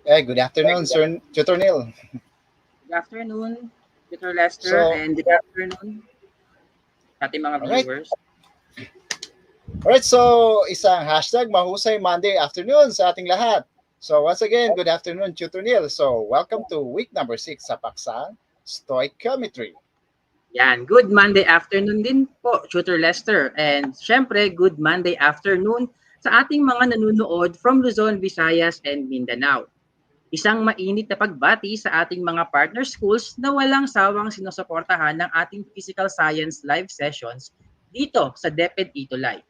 Good afternoon, Sir Tutor Neil. Good afternoon, Peter Lester, So, and good afternoon sa ating mga all right. viewers. So isang hashtag mahusay Monday afternoon sa ating lahat. So once again, good afternoon, Tutor Neil. So welcome to week number 6 sa paksang Stoichiometry. Yan, good Monday afternoon din po, Tutor Lester. And syempre, good Monday afternoon sa ating mga nanonood from Luzon, Visayas, and Mindanao. Isang mainit na pagbati sa ating mga partner schools na walang sawang sinusuportahan ng ating physical science live sessions dito sa DepEd Ito Live.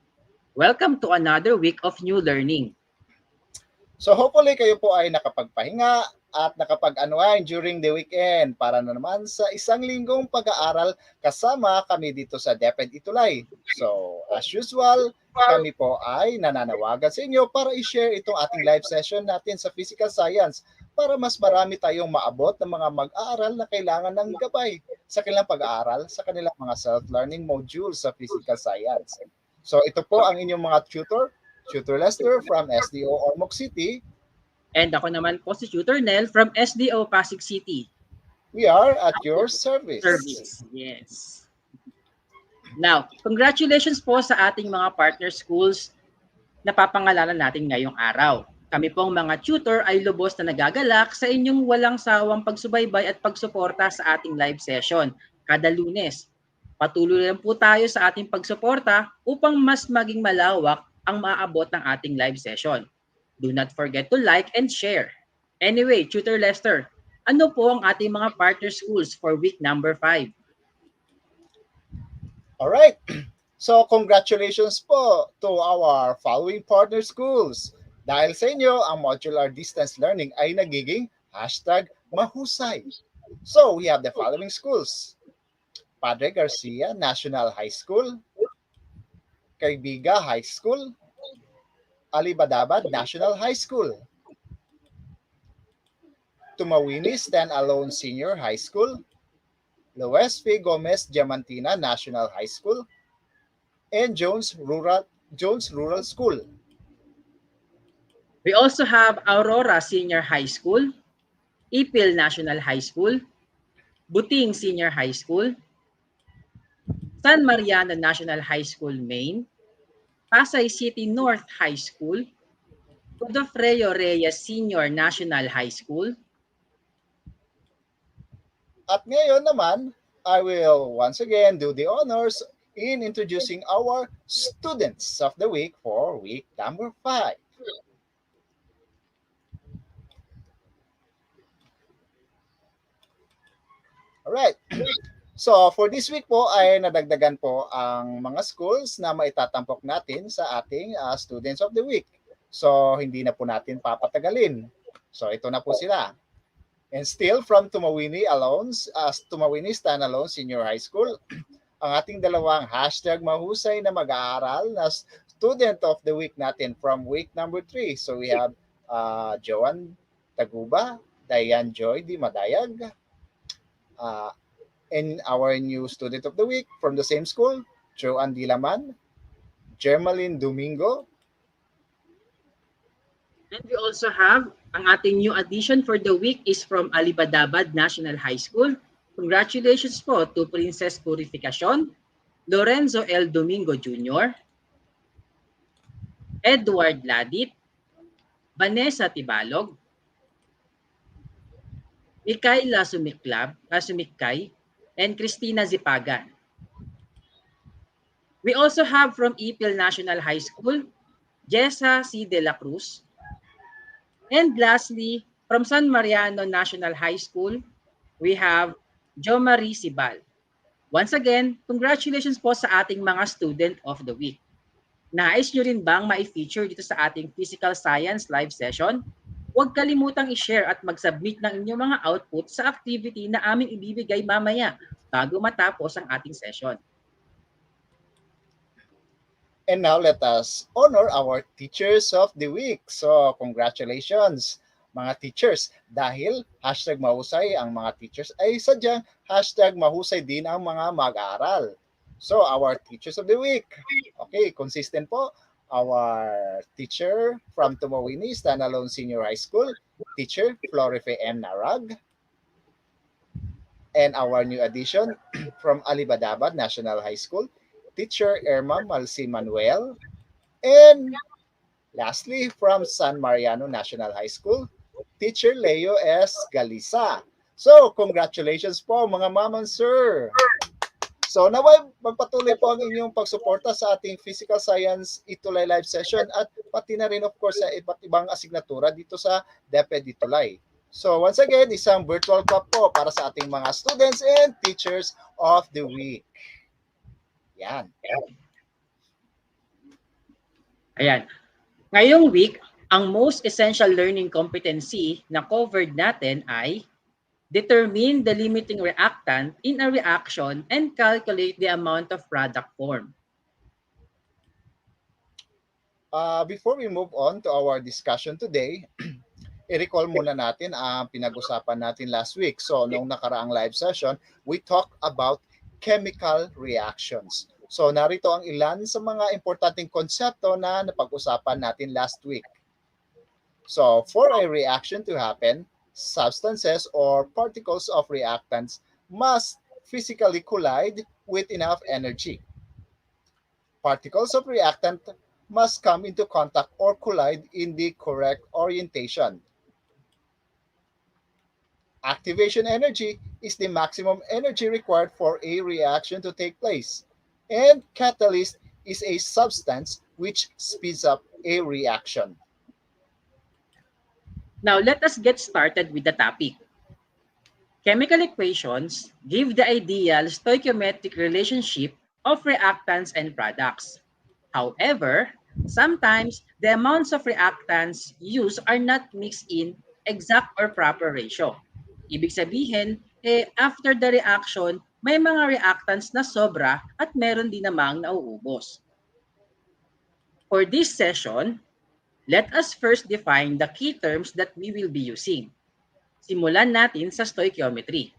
Welcome to another week of new learning. So hopefully kayo po ay nakapagpahinga at nakapag-unwind during the weekend para na naman sa isang linggong pag-aaral kasama kami dito sa DepEd Itulay. So as usual, kami po ay nananawagan sa inyo para i-share itong ating live session natin sa physical science para mas marami tayong maabot ng mga mag-aaral na kailangan ng gabay sa kanilang pag-aaral sa kanilang mga self-learning modules sa physical science. So ito po ang inyong mga Tutor Lester from SDO Ormoc City. And ako naman po si Tutor Nel from SDO Pasig City. We are at your service. Yes. Now, congratulations po sa ating mga partner schools na papangalanan natin ngayong araw. Kami pong mga tutor ay lubos na nagagalak sa inyong walang sawang pagsubaybay at pagsuporta sa ating live session kada Lunes. Patuloy lang po tayo sa ating pagsuporta upang mas maging malawak ang maaabot ng ating live session. Do not forget to like and share. Anyway, Tutor Lester, ano po ang ating mga partner schools for week number 5? Alright. So congratulations po to our following partner schools. Dahil sa inyo, ang modular distance learning ay nagiging hashtag mahusay. So we have the following schools. Padre Garcia National High School, Caibiga High School, Alibadabad National High School, Tumawini Stand-Alone Senior High School, Luis P. Gomez Diamantina National High School, and Jones Rural School. We also have Aurora Senior High School, Ipil National High School, Buting Senior High School, San Mariano National High School Main, Pasay City North High School, Godofreyo Reyes Senior National High School. At ngayon naman, I will once again do the honors in introducing our students of the week for week number 5. Alright. So for this week po ay nadagdagan po ang mga schools na maitatampok natin sa ating students of the week. So hindi na po natin papatagalin. So ito na po sila. And still from Tumawini Standalone Senior High School, ang ating dalawang hashtag mahusay na mag-aaral na student of the week natin from week number 3. So we have Joan Taguba, Diane Joy Di Madayag, and our new student of the week from the same school, Joan Dilaman, Germaline Domingo. And we also have ang ating new addition for the week is from Alibadabad National High School. Congratulations po to Princess Purificacion, Lorenzo L. Domingo Jr., Edward Ladit, Vanessa Tibalog, Mikaela Sumikkay, and Christina Zipagan. We also have from Ipil National High School, Jessa C. De La Cruz. And lastly, from San Mariano National High School, we have Jo Marie Sibal. Once again, congratulations po sa ating mga student of the week. Nais nyo rin bang ma-feature dito sa ating physical science live session? Huwag kalimutang i-share at mag-submit ng inyong mga output sa activity na aming ibibigay mamaya bago matapos ang ating session. And now let us honor our teachers of the week. So congratulations mga teachers dahil hashtag mahusay ang mga teachers ay sadyang hashtag mahusay din ang mga mag-aaral. So our teachers of the week. Okay, consistent po. our teacher from Tumawini Standalone Senior High School, teacher Florife M. Narag, and our new addition from Alibadabad National High School, teacher Irma Malsi Manuel, and lastly from San Mariano National High School, teacher Leo S. Galisa. So, congratulations po mga ma'am and sir. So, naway magpatuloy po ang inyong pagsuporta sa ating Physical Science Itulay live session at pati na rin of course sa iba't ibang asignatura dito sa DepEd Itulay. So, once again, isang virtual clap po para sa ating mga students and teachers of the week. Yan. Ayan. Ngayong week, ang most essential learning competency na covered natin ay determine the limiting reactant in a reaction and calculate the amount of product formed. Before we move on to our discussion today, i-recall muna natin ang pinag-usapan natin last week. So, nung nakaraang live session, we talked about chemical reactions. So, narito ang ilan sa mga importanteng konsepto na napag-usapan natin last week. So, for a reaction to happen, substances or particles of reactants must physically collide with enough energy. Particles of reactant must come into contact or collide in the correct orientation. Activation energy is the maximum energy required for a reaction to take place. And catalyst is a substance which speeds up a reaction. Now, let us get started with the topic. Chemical equations give the ideal stoichiometric relationship of reactants and products. However, sometimes the amounts of reactants used are not mixed in exact or proper ratio. Ibig sabihin, after the reaction, may mga reactants na sobra at meron din namang nauubos. For this session, let us first define the key terms that we will be using. Simulan natin sa stoichiometry.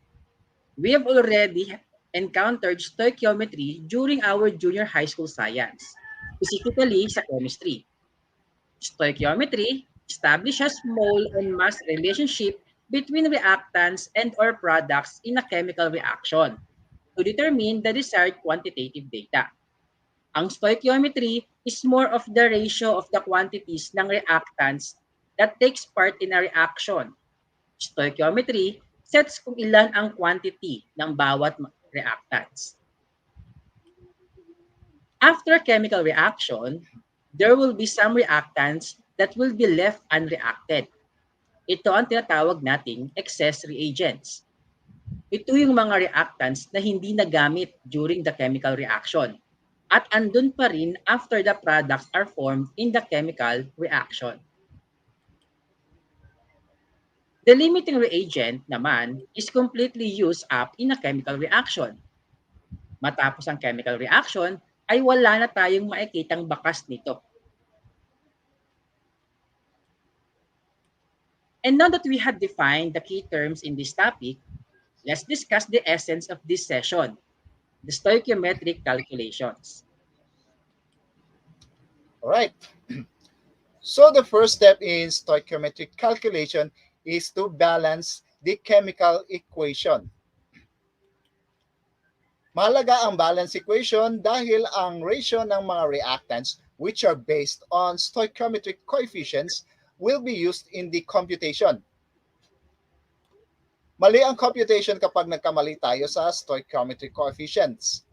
We have already encountered stoichiometry during our junior high school science, specifically sa chemistry. Stoichiometry establishes mole and mass relationship between reactants and or products in a chemical reaction to determine the desired quantitative data. Ang stoichiometry is more of the ratio of the quantities ng reactants that takes part in a reaction. Stoichiometry sets kung ilan ang quantity ng bawat reactants. After chemical reaction, there will be some reactants that will be left unreacted. Ito ang tinatawag nating excess reagents. Ito yung mga reactants na hindi nagamit during the chemical reaction at andun pa rin after the products are formed in the chemical reaction. The limiting reagent naman is completely used up in a chemical reaction. Matapos ang chemical reaction, ay wala na tayong makikitang bakas nito. And now that we have defined the key terms in this topic, let's discuss the essence of this session, the stoichiometric calculations. All right. So the first step in stoichiometric calculation is to balance the chemical equation. Mahalaga ang balance equation dahil ang ratio ng mga reactants which are based on stoichiometric coefficients will be used in the computation. Mali ang computation kapag nagkamali tayo sa stoichiometric coefficients.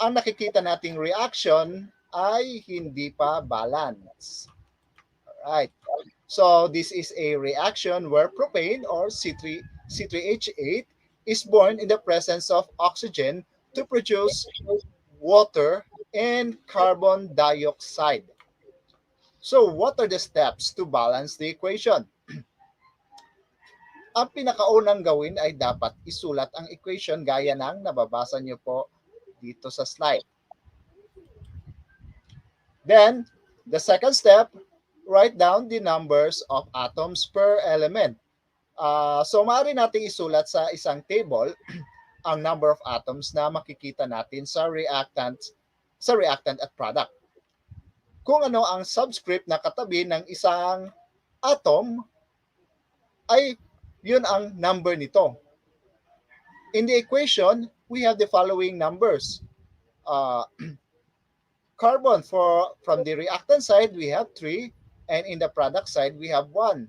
Ang nakikita nating reaction ay hindi pa balance. Alright. So this is a reaction where propane or C3H8 is born in the presence of oxygen to produce water and carbon dioxide. So what are the steps to balance the equation? Ang pinakaunang gawin ay dapat isulat ang equation gaya ng nababasa niyo po dito sa slide. Then, the second step, write down the numbers of atoms per element. So maaari nating isulat sa isang table ang number of atoms na makikita natin sa reactant at product. kung ano ang subscript na katabi ng isang atom, ay yun ang number nito. In the equation, we have the following numbers. Carbon from the reactant side, we have 3, and in the product side, we have 1.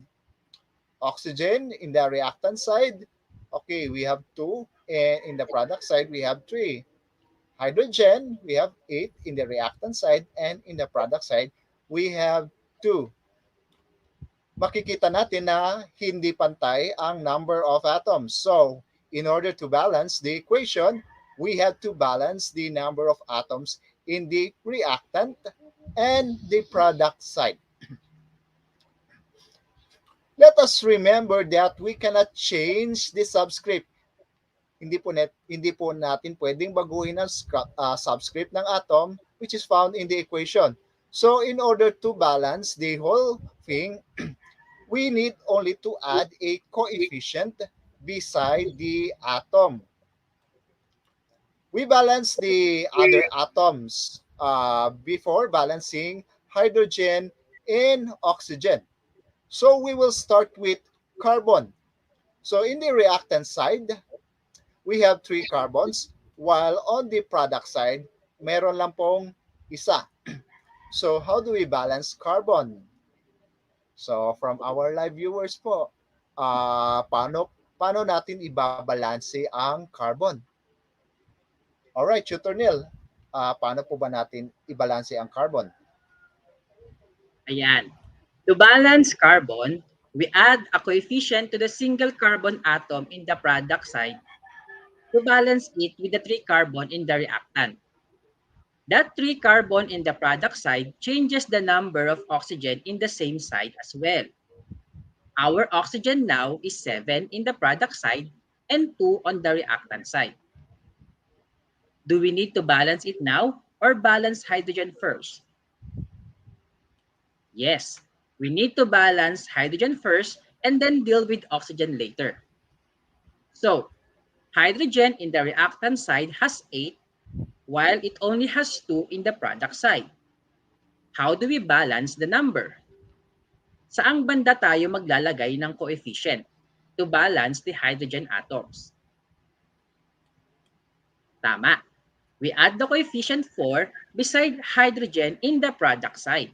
Oxygen in the reactant side, okay, we have 2, and in the product side, we have 3. Hydrogen, we have 8 in the reactant side, and in the product side, we have 2. Makikita natin na hindi pantay ang number of atoms. So, in order to balance the equation, we have to balance the number of atoms in the reactant and the product side. Let us remember that we cannot change the subscript. Hindi po natin pwedeng baguhin ang subscript ng atom which is found in the equation. So in order to balance the whole thing, we need only to add a coefficient beside the atom. We balance the other atoms before balancing hydrogen and oxygen. So we will start with carbon. So in the reactant side, we have 3 carbons, while on the product side, meron lang pong isa. So how do we balance carbon? So from our live viewers po, paano natin ibabalanse ang carbon? Alright, Tutor Neil, paano po ba natin ibalanse ang carbon? Ayan. To balance carbon, we add a coefficient to the single carbon atom in the product side to balance it with the 3 carbon in the reactant. That 3 carbon in the product side changes the number of oxygen in the same side as well. Our oxygen now is 7 in the product side and 2 on the reactant side. Do we need to balance it now or balance hydrogen first? Yes, we need to balance hydrogen first and then deal with oxygen later. So, hydrogen in the reactant side has 8, while it only has 2 in the product side. How do we balance the number? Saang banda tayo maglalagay ng coefficient to balance the hydrogen atoms? Tama. We add the coefficient 4 beside hydrogen in the product side.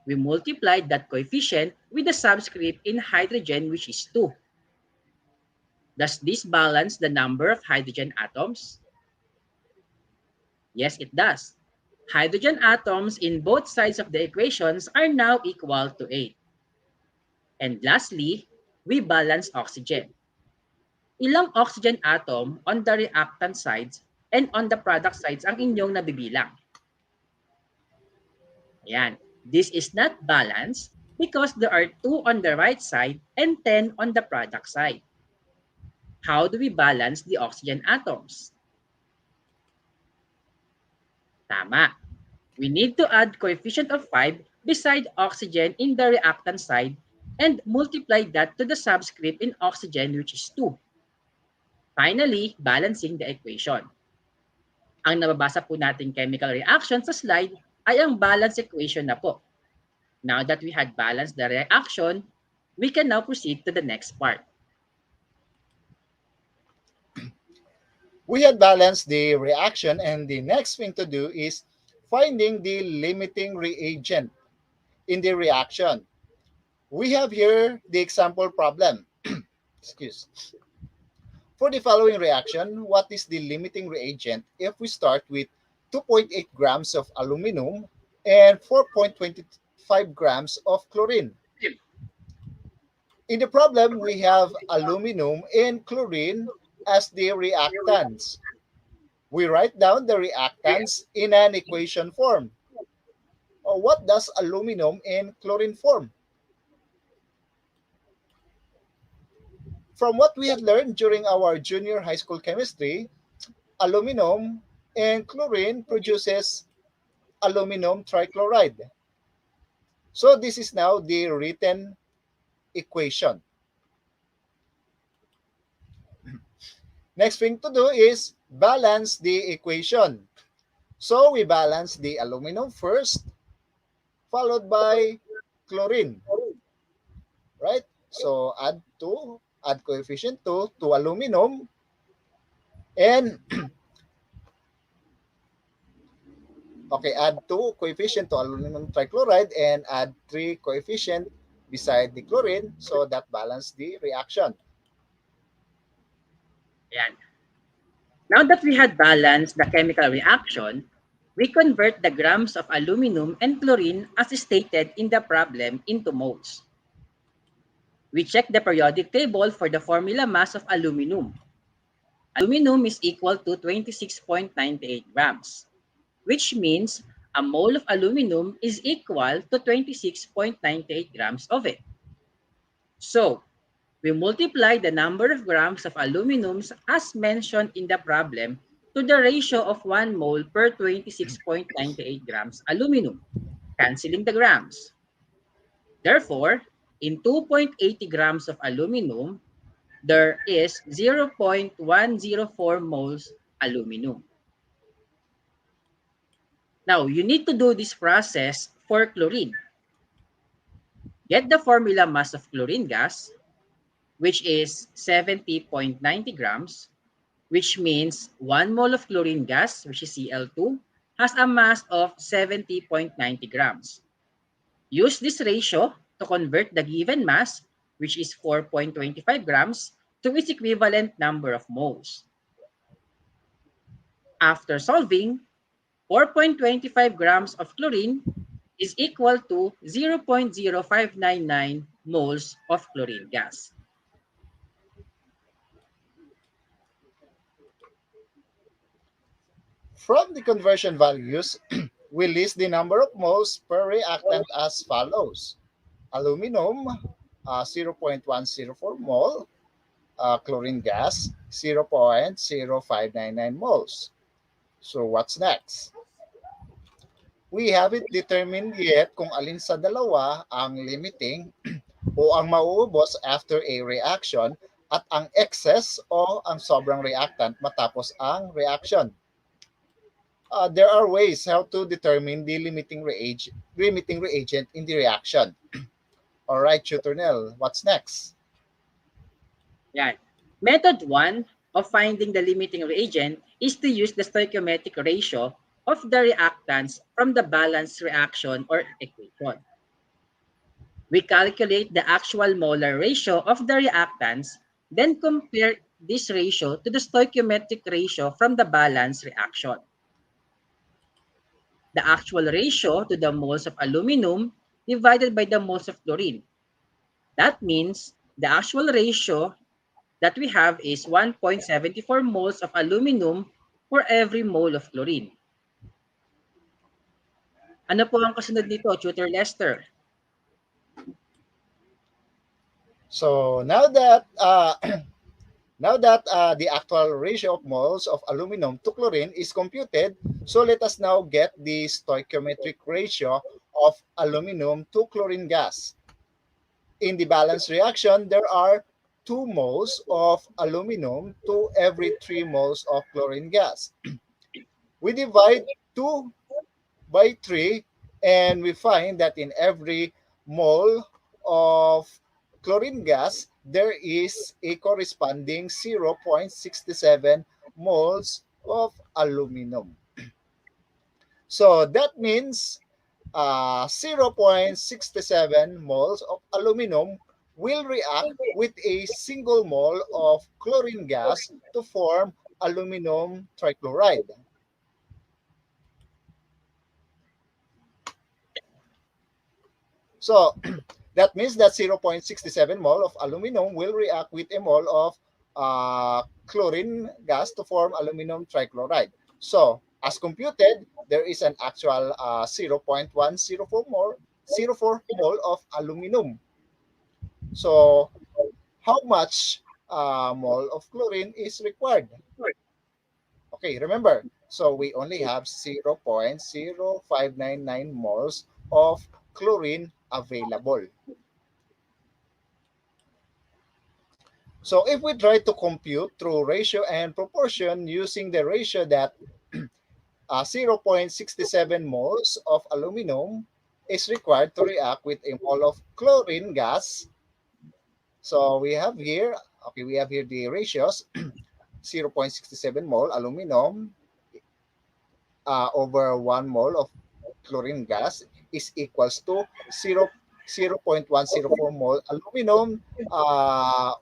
We multiply that coefficient with the subscript in hydrogen, which is 2. Does this balance the number of hydrogen atoms? Yes, it does. Hydrogen atoms in both sides of the equations are now equal to 8. And lastly, we balance oxygen. Ilang oxygen atom on the reactant sides and on the product sides ang inyong nabibilang? Ayan. This is not balanced because there are 2 on the right side and 10 on the product side. How do we balance the oxygen atoms? Tama. We need to add coefficient of 5 beside oxygen in the reactant side and multiply that to the subscript in oxygen, which is 2. Finally, balancing the equation. Ang nababasa po nating chemical reaction sa slide ay ang balance equation na po. Now that we had balanced the reaction, we can now proceed to the next part. We had balanced the reaction, and the next thing to do is finding the limiting reagent in the reaction. We have here the example problem. Excuse. For the following reaction, what is the limiting reagent if we start with 2.8 grams of aluminum and 4.25 grams of chlorine? In the problem, we have aluminum and chlorine as the reactants. We write down the reactants in an equation form. What does aluminum and chlorine form? From what we had learned during our junior high school chemistry, aluminum and chlorine produces aluminum trichloride. So this is now the written equation. Next thing to do is balance the equation. So we balance the aluminum first. followed by chlorine, right? So add coefficient 2 to aluminum, and okay, add 2 coefficient to aluminum trichloride and add 3 coefficient beside the chlorine, so that balance the reaction. Ayan. Now that we had balanced the chemical reaction, we convert the grams of aluminum and chlorine as stated in the problem into moles. We check the periodic table for the formula mass of aluminum. Aluminum is equal to 26.98 grams, which means a mole of aluminum is equal to 26.98 grams of it. So, we multiply the number of grams of aluminum as mentioned in the problem to the ratio of 1 mole per 26.98 grams aluminum, canceling the grams. Therefore, in 2.80 grams of aluminum, there is 0.104 moles aluminum. Now, you need to do this process for chlorine. Get the formula mass of chlorine gas, which is 70.90 grams, which means 1 mole of chlorine gas, which is Cl2, has a mass of 70.90 grams. Use this ratio to convert the given mass, which is 4.25 grams, to its equivalent number of moles. After solving, 4.25 grams of chlorine is equal to 0.0599 moles of chlorine gas. From the conversion values, we list the number of moles per reactant as follows. Aluminum, 0.104 mole. Chlorine gas, 0.0599 moles. So what's next? We haven't determined yet kung alin sa dalawa ang limiting o ang mauubos after a reaction at ang excess o ang sobrang reactant matapos ang reaction. There are ways how to determine the limiting reagent in the reaction. All right, Tutor Nel, what's next? Yan. Method 1 of finding the limiting reagent is to use the stoichiometric ratio of the reactants from the balanced reaction or equation. We calculate the actual molar ratio of the reactants, then compare this ratio to the stoichiometric ratio from the balanced reaction. The actual ratio to the moles of aluminum divided by the moles of chlorine. That means the actual ratio that we have is 1.74 moles of aluminum for every mole of chlorine. Ano po ang kasunod nito, Tutor Lester? So now that the actual ratio of moles of aluminum to chlorine is computed, so let us now get the stoichiometric ratio of aluminum to chlorine gas. In the balanced reaction, there are 2 moles of aluminum to every 3 moles of chlorine gas. We divide 2 by 3 and we find that in every mole of chlorine gas, there is a corresponding 0.67 moles of aluminum. So that means 0.67 moles of aluminum will react with a single mole of chlorine gas to form aluminum trichloride. So that means that 0.67 mole of aluminum will react with a mole of chlorine gas to form aluminum trichloride. So as computed, there is an actual 0.104 mole of aluminum. So how much mole of chlorine is required? Okay, remember, so we only have 0.0599 moles of chlorine available. So if we try to compute through ratio and proportion using the ratio that 0.67 moles of aluminum is required to react with a mole of chlorine gas. So we have here, the ratios. 0.67 mole aluminum over 1 mole of chlorine gas is equals to 0.104 mole aluminum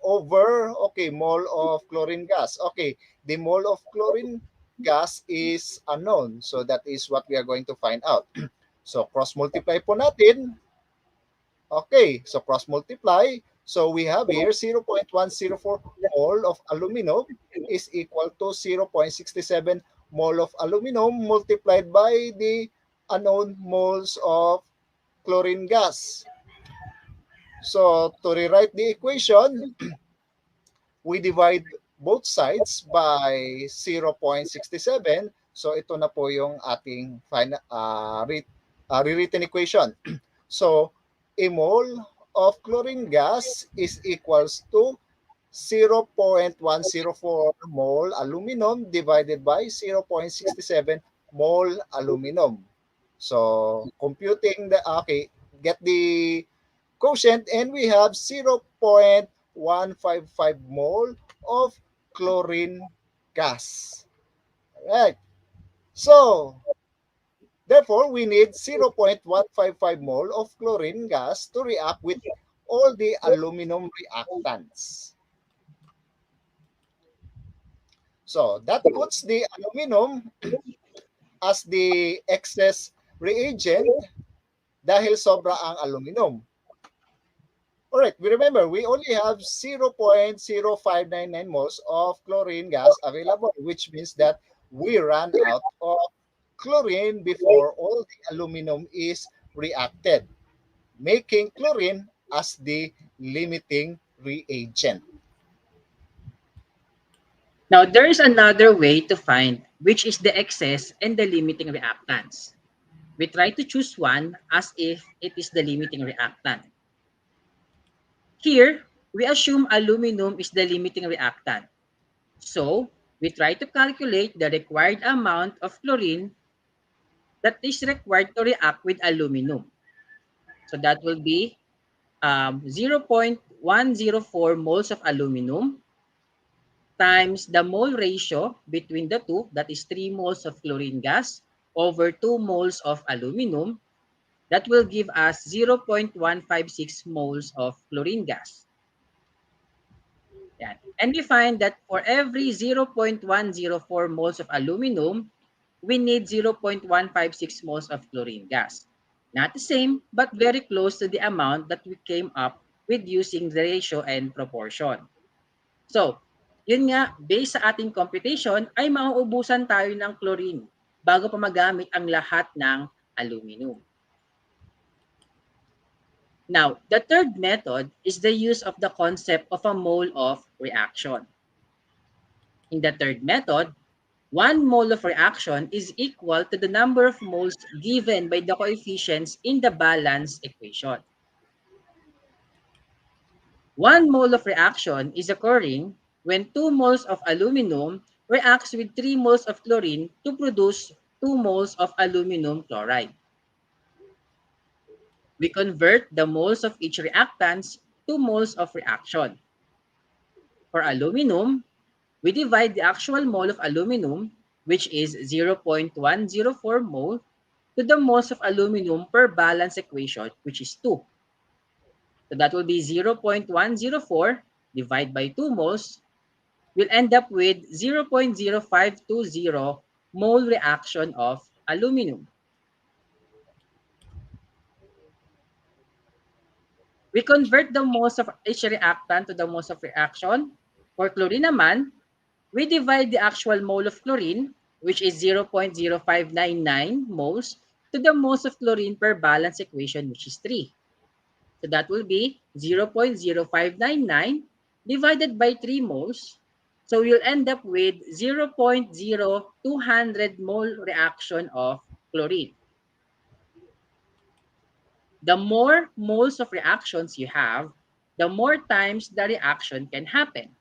over, mole of chlorine gas. Okay, the mole of chlorine gas is unknown. So that is what we are going to find out. So cross multiply po natin. Okay, so cross multiply. So we have here 0.104 mole of aluminum is equal to 0.67 mole of aluminum multiplied by the unknown moles of chlorine gas. So to rewrite the equation, we divide both sides by 0.67. So ito na po yung ating rewritten equation. So a mole of chlorine gas is equals to 0.104 mole aluminum divided by 0.67 mole aluminum. So computing get the quotient, and we have 0.155 mole of chlorine gas. All right. So therefore, we need 0.155 mole of chlorine gas to react with all the aluminum reactants. So that puts the aluminum as the excess reagent dahil sobra ang aluminum. Alright, we remember we only have 0.0599 moles of chlorine gas available, which means that we ran out of chlorine before all the aluminum is reacted, making chlorine as the limiting reagent. Now, there is another way to find which is the excess and the limiting reactants. We try to choose one as if it is the limiting reactant. Here, we assume aluminum is the limiting reactant. So, we try to calculate the required amount of chlorine that is required to react with aluminum. So, that will be 0.104 moles of aluminum times the mole ratio between the two, that is 3 moles of chlorine gas over 2 moles of aluminum. That will give us 0.156 moles of chlorine gas. Yan. And we find that for every 0.104 moles of aluminum, we need 0.156 moles of chlorine gas. Not the same, but very close to the amount that we came up with using the ratio and proportion. So, yun nga, based sa ating computation, ay mauubusan tayo ng chlorine bago pa magamit ang lahat ng aluminum. Now, the third method is the use of the concept of a mole of reaction. In the third method, 1 mole of reaction is equal to the number of moles given by the coefficients in the balance equation. 1 mole of reaction is occurring when 2 moles of aluminum reacts with 3 moles of chlorine to produce 2 moles of aluminum chloride. We convert the moles of each reactants to moles of reaction. For aluminum, we divide the actual mole of aluminum, which is 0.104 mole, to the moles of aluminum per balance equation, which is 2. So that will be 0.104 divided by 2 moles. We'll end up with 0.0520 mole reaction of aluminum. We convert the moles of each reactant to the moles of reaction. For chlorine naman, we divide the actual mole of chlorine, which is 0.0599 moles, to the moles of chlorine per balance equation, which is 3. So that will be 0.0599 divided by 3 moles. So we'll end up with 0.0200 mole reaction of chlorine. The more moles of reactions you have, the more times the reaction can happen.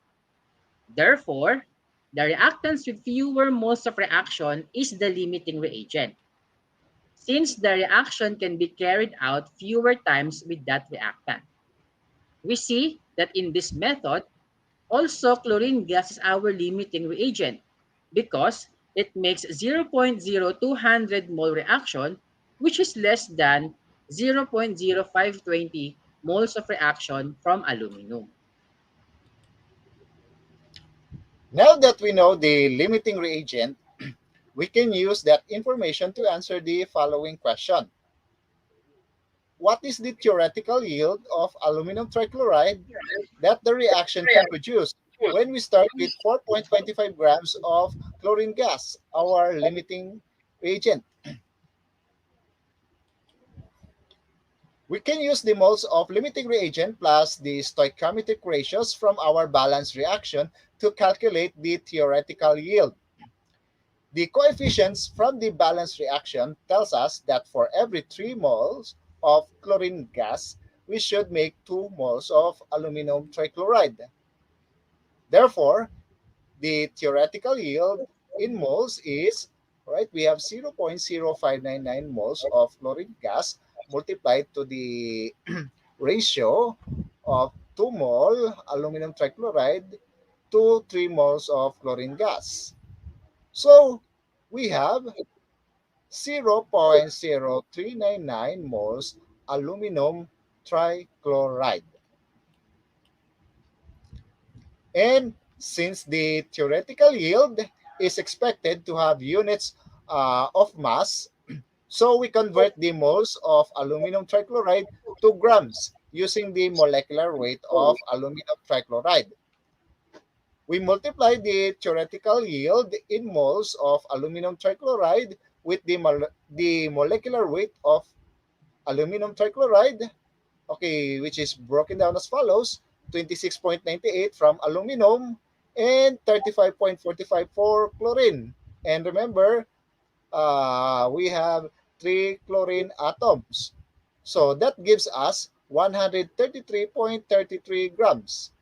Therefore, the reactants with fewer moles of reaction is the limiting reagent. since the reaction can be carried out fewer times with that reactant. We see that in this method, also chlorine gas is our limiting reagent because it makes 0.0200 mole reaction, which is less than 0.0520 moles of reaction from aluminum. Now that we know the limiting reagent, we can use that information to answer the following question. What is the theoretical yield of aluminum trichloride that the reaction can produce when we start with 4.25 grams of chlorine gas, our limiting reagent? We can use the moles of limiting reagent plus the stoichiometric ratios from our balanced reaction to calculate the theoretical yield. The coefficients from the balanced reaction tells us that for every 3 moles of chlorine gas, we should make 2 moles of aluminum trichloride. Therefore, the theoretical yield in moles is, right, we have 0.0599 moles of chlorine gas multiplied to the ratio of 2 mole aluminum trichloride to 3 moles of chlorine gas. So we have 0.0399 moles aluminum trichloride. And since the theoretical yield is expected to have units of mass, so we convert the moles of aluminum trichloride to grams using the molecular weight of aluminum trichloride. We multiply the theoretical yield in moles of aluminum trichloride with the molecular weight of aluminum trichloride, okay, which is broken down as follows: 26.98 from aluminum and 35.45 for chlorine. And remember, we have 3 chlorine atoms. So that gives us 133.33 grams.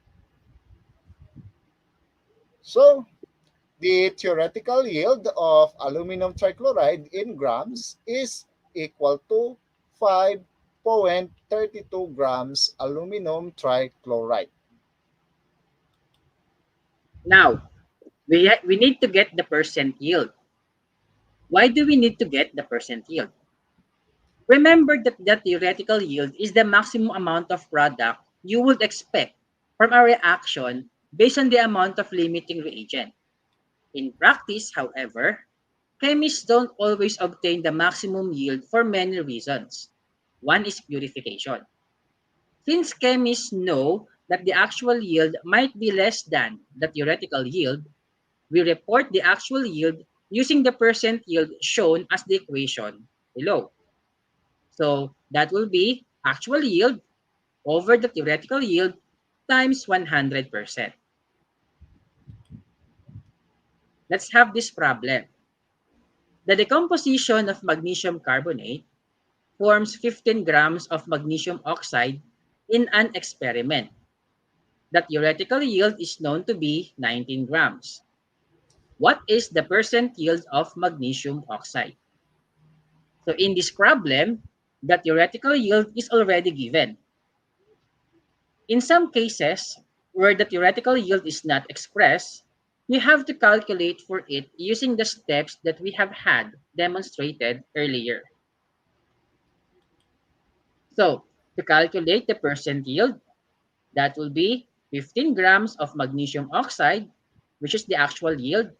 So the theoretical yield of aluminum trichloride in grams is equal to 5.32 grams aluminum trichloride. Now, we need to get the percent yield. Why do we need to get the percent yield? Remember that the theoretical yield is the maximum amount of product you would expect from a reaction based on the amount of limiting reagent. In practice, however, chemists don't always obtain the maximum yield for many reasons. One is purification. Since chemists know that the actual yield might be less than the theoretical yield, we report the actual yield using the percent yield shown as the equation below. So that will be actual yield over the theoretical yield times 100%. Let's have this problem. The decomposition of magnesium carbonate forms 15 grams of magnesium oxide in an experiment. The theoretical yield is known to be 19 grams. What is the percent yield of magnesium oxide? So in this problem, the theoretical yield is already given. In some cases, where the theoretical yield is not expressed, we have to calculate for it using the steps that we have had demonstrated earlier. So, to calculate the percent yield, that will be 15 grams of magnesium oxide, which is the actual yield,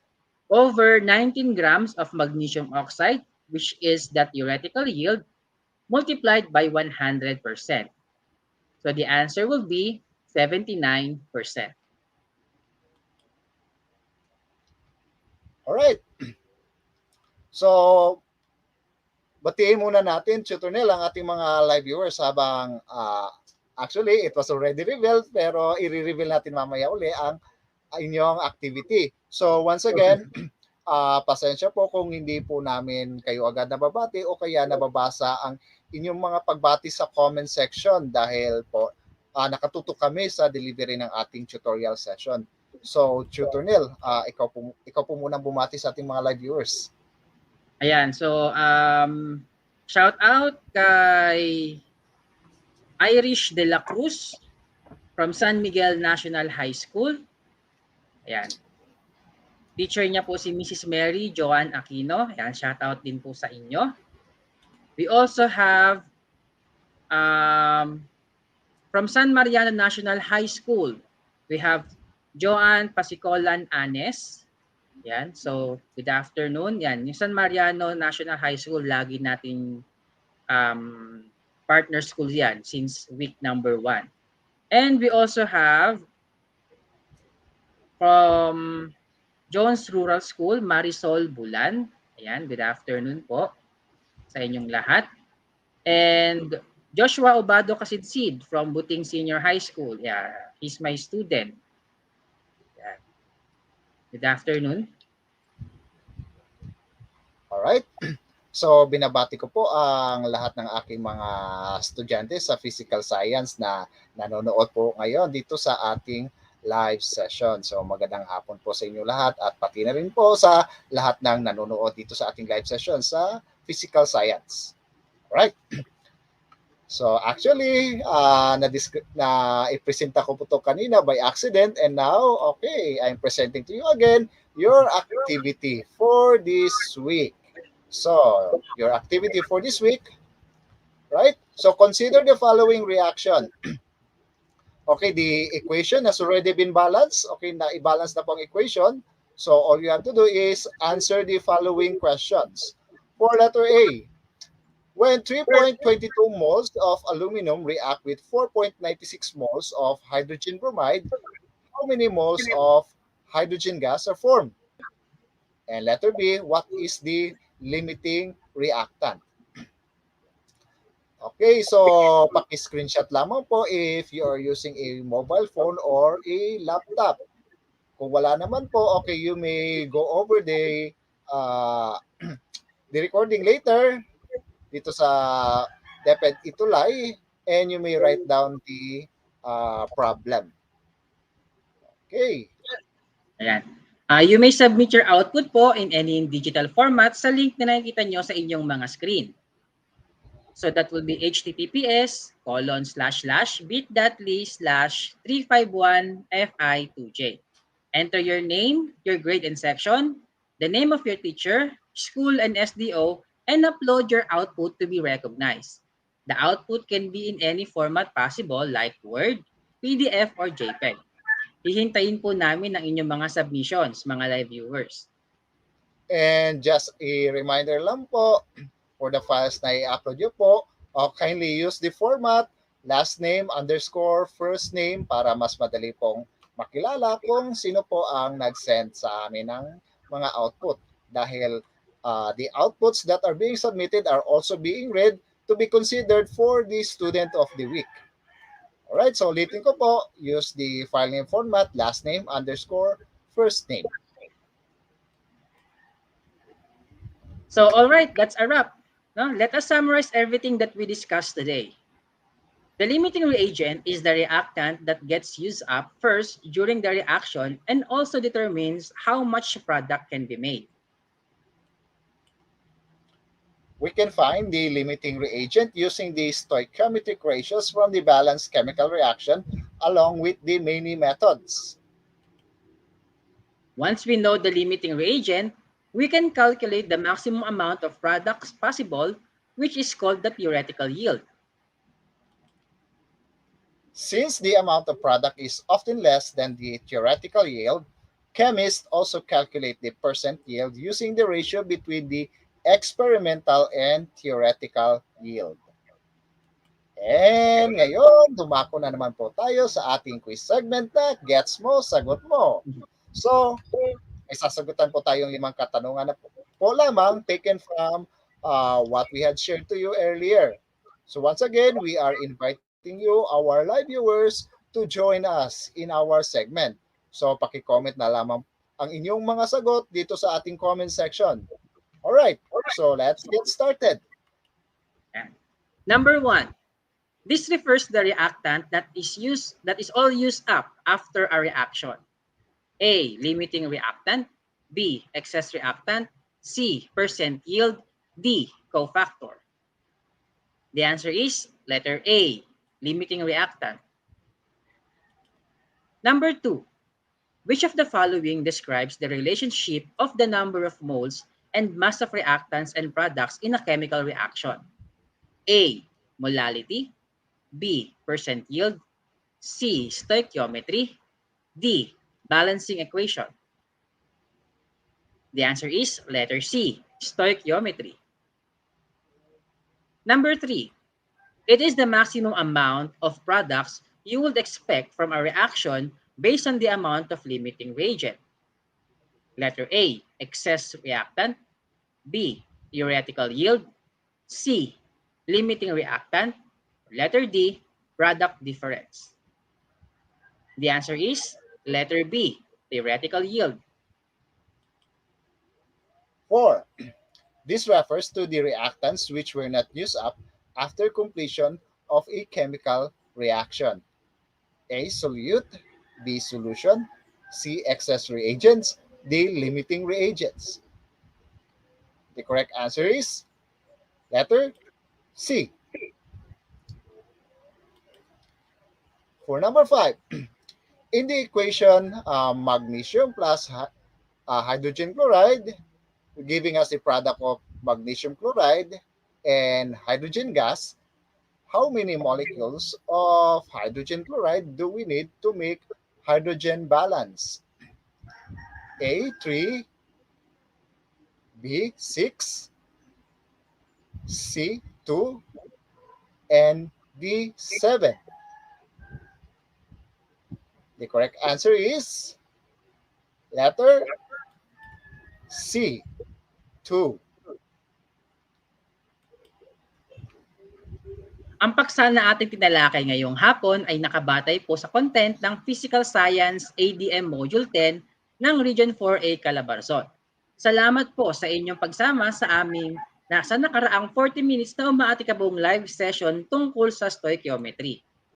over 19 grams of magnesium oxide, which is the theoretical yield, multiplied by 100%. So the answer will be 79%. All right. So, batiin muna natin, Tutor Neil, ang ating mga live viewers habang actually, it was already revealed pero i-reveal natin mamaya uli ang inyong activity. So, once again, pasensya po kung hindi po namin kayo agad nababati o kaya nababasa ang inyong mga pagbati sa comment section dahil po nakatutok kami sa delivery ng ating tutorial session. So, Tutor Neil, ikaw po muna bumati sa ating mga live viewers. Ayan, so Shout out kay Irish De La Cruz from San Miguel National High School. Ayan. Teacher niya po si Mrs. Mary Joan Aquino. Ayan, shout out din po sa inyo. We also have from San Mariano National High School, we have Joanne Pasicolan Anes. Yan. So, good afternoon. Yan. Yung San Mariano National High School, lagi nating partner schools yan since week number 1. And we also have from Jones Rural School, Marisol Bulan. Ayan. Good afternoon po sa inyong lahat. And Joshua Obado Kasidsid from Buting Senior High School. Yeah, he's my student. Yeah. Good afternoon. Alright. So, binabati ko po ang lahat ng aking mga estudyante sa physical science na nanonood po ngayon dito sa ating live session. So, magandang hapon po sa inyo lahat at pati na rin po sa lahat ng nanonood dito sa ating live session sa physical science. Alright. So, actually, na-ipresenta ko po ito kanina by accident and now, okay, I'm presenting to you again your activity for this week. So, your activity for this week, right? So, consider the following reaction. Okay, the equation has already been balanced. Okay, na-i-balance na po ang equation. So, all you have to do is answer the following questions. For letter A, when 3.22 moles of aluminum react with 4.96 moles of hydrogen bromide, how many moles of hydrogen gas are formed? And letter B, what is the limiting reactant? Okay, so paki-screenshot lamang po if you are using a mobile phone or a laptop. Kung wala naman po, okay, you may go over the the recording later dito sa DepEd Itulay and you may write down the problem. Okay. Ayan. You may submit your output po in any digital format sa link na nakikita nyo sa inyong mga screen. So that will be https://bit.ly/351fi2j. Enter your name, your grade and section, the name of your teacher, school and SDO, and upload your output to be recognized. The output can be in any format possible like Word, PDF, or JPEG. Hihintayin po namin ang inyong mga submissions, mga live viewers. And just a reminder lang po, for the files na i-upload nyo po, kindly use the format last name _ first name para mas madali pong makilala kung sino po ang nag-send sa amin ng mga output. Dahil the outputs that are being submitted are also being read to be considered for the student of the week. Alright, so ulitin ko po, use the file name format, last name _ first name. So, all right, that's a wrap. No? Let us summarize everything that we discussed today. The limiting reagent is the reactant that gets used up first during the reaction and also determines how much product can be made. We can find the limiting reagent using the stoichiometric ratios from the balanced chemical reaction along with the many methods. Once we know the limiting reagent, we can calculate the maximum amount of products possible, which is called the theoretical yield. Since the amount of product is often less than the theoretical yield, chemists also calculate the percent yield using the ratio between the experimental and theoretical yield. And ngayon, dumako na naman po tayo sa ating quiz segment na Gets Mo, Sagot Mo. So, may sasagutan po tayong 5 katanungan na po lamang taken from what we had shared to you earlier. So once again, we are inviting you, our live viewers, to join us in our segment. So paki-comment na lamang ang inyong mga sagot dito sa ating comment section. Alright, so let's get started. Number 1. This refers to the reactant that is all used up after a reaction. A. Limiting reactant. B. Excess reactant. C. Percent yield. D. Cofactor. The answer is letter A, limiting reactant. Number 2, which of the following describes the relationship of the number of moles and mass of reactants and products in a chemical reaction? A, molality, B, percent yield, C, stoichiometry, D, balancing equation. The answer is letter C, stoichiometry. Number 3, it is the maximum amount of products you would expect from a reaction based on the amount of limiting reagent. Letter A, excess reactant, B, theoretical yield, C, limiting reactant, letter D, product difference. The answer is letter B, theoretical yield. 4. This refers to the reactants which were not used up after completion of a chemical reaction. A, solute, B, solution, C, excess reagents, D, limiting reagents. The correct answer is letter C. For number 5, in the equation magnesium plus hydrogen chloride, giving us a product of magnesium chloride and hydrogen gas, how many molecules of hydrogen chloride do we need to make hydrogen balance? A, 3, B, 6, C, 2, and D, 7. The correct answer is letter C, 2. Ang paksa na ating tinalakay ngayong hapon ay nakabatay po sa content ng Physical Science ADM Module 10 ng Region 4A Calabarzon. Salamat po sa inyong pagsama sa aming nasa nakaraang 40 minutes na umaatikabong live session tungkol sa stoichiometry.